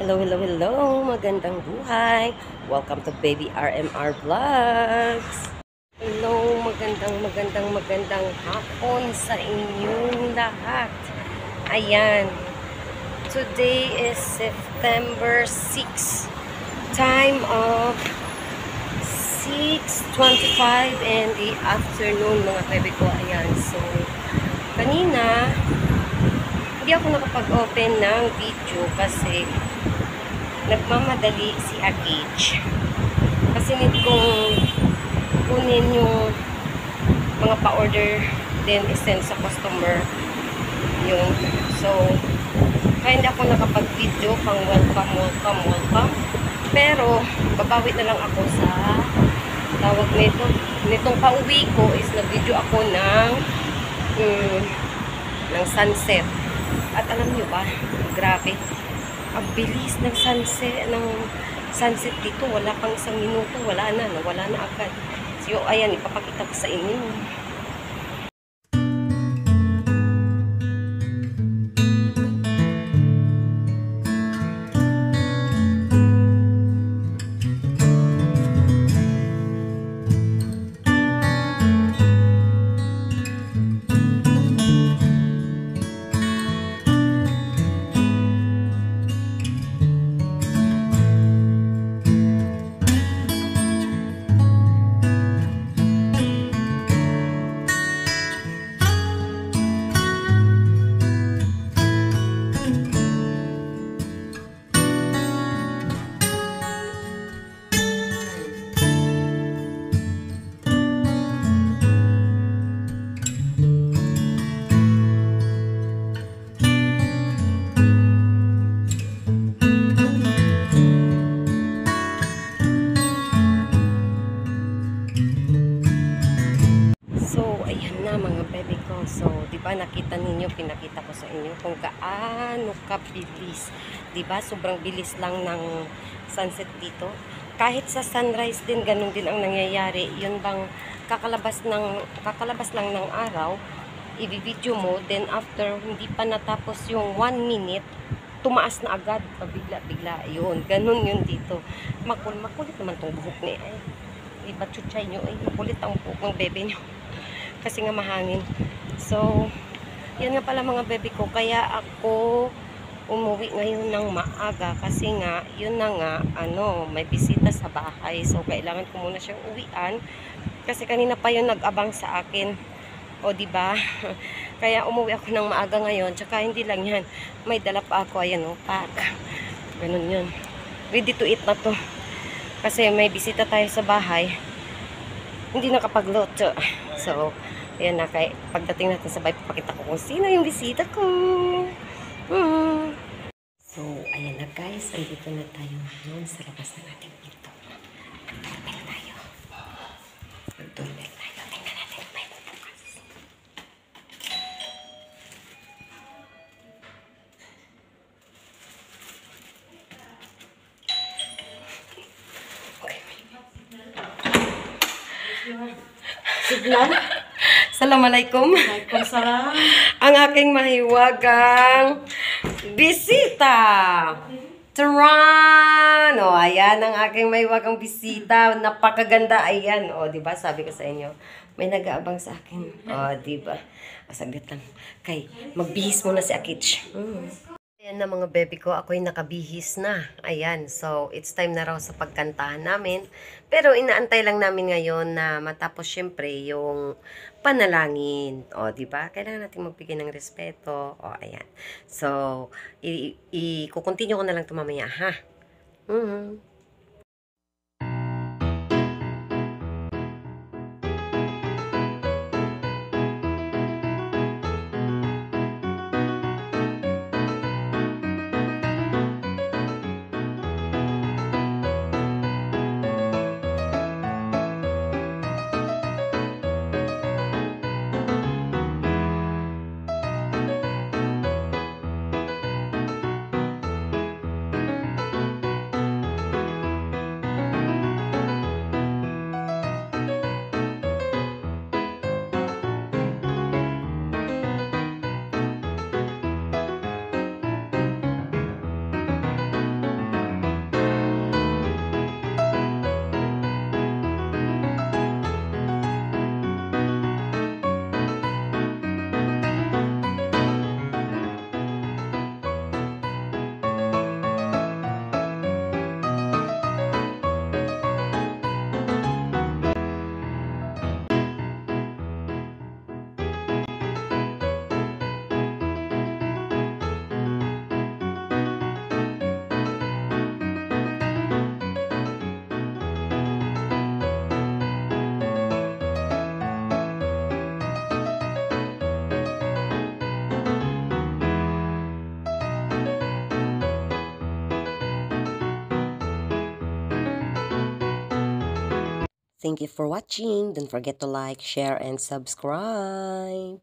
Hello, hello, hello! Magandang buhay! Welcome to Baby RMR Vlogs! Hello, magandang hapon sa inyong lahat. Ayan, today is September 6. Time of 6:25 in the afternoon, mga bebe ko. Ayan, so kanina hindi ako nakapag-open ng video kasi nagmamadali si Akich. Kasi need kong kunin yung mga pa-order then isend sa customer yun. So, kaya hindi ako nakapag-video pang welcome. Pero, babawi na lang ako sa tawag nito. Nitong pauwi ko is nag-video ako ng sunset. At alam nyo ba, grabe, ang bilis ng sunset dito. Wala pang isang minuto, nawala na agad. So, ayan, ipapakita ko sa inyo. Mga bebe ko. So, 'di ba nakita ninyo, pinakita ko sa inyo kung gaano kabilis. 'Di ba? Sobrang bilis lang ng sunset dito. Kahit sa sunrise din ganun din ang nangyayari. 'Yun bang kakalabas lang ng araw, i-video mo, then after hindi pa natapos yung 1 minute, tumaas na agad, pabigla-bigla. 'Yun, ganun 'yun dito. Makulit naman tong buhok ni ay. Iba chuchay nyo, ay makulit ang buhok ng bebe nyo. Kasi nga mahangin. So, yan nga pala mga bebe ko. Kaya ako umuwi ngayon ng maaga. Kasi nga, yun na nga, may bisita sa bahay. So, kailangan ko muna siyang uwian. Kasi kanina pa yun nag-abang sa akin. O, diba? Kaya umuwi ako ng maaga ngayon. Tsaka hindi lang yan. May dala pa ako. Ayan o, pack. Ganun yun. Ready to eat na to. Kasi may bisita tayo sa bahay. Hindi nakapagluto. So, ayan na, kay pagdating natin sa bahay, papakita ko kung sino yung bisita ko. So, ayan na guys, andito na tayo ngayon sa labas ng ating pinto. Mag-doorbell tayo. Tingnan natin, may bukas. Signal? Assalamualaikum. Waalaikumsalam. Ang aking mahiwagang bisita. Taran! O, ayan ang aking mahiwagang bisita. Napakaganda. Ayan. O, diba? Sabi ko sa inyo, may nag-aabang sa akin. O, diba? Saglit lang. Kay, magbihis muna si Akich. Ayan na mga baby ko, ako'y nakabihis na. Ayan, so it's time na raw sa pagkantahan namin. Pero inaantay lang namin ngayon na matapos syempre yung panalangin. O, di ba? Kailangan natin magbigay ng respeto. O, ayan. So, i-continue ko na lang ito mamaya, ha? Thank you for watching. Don't forget to like, share, and subscribe.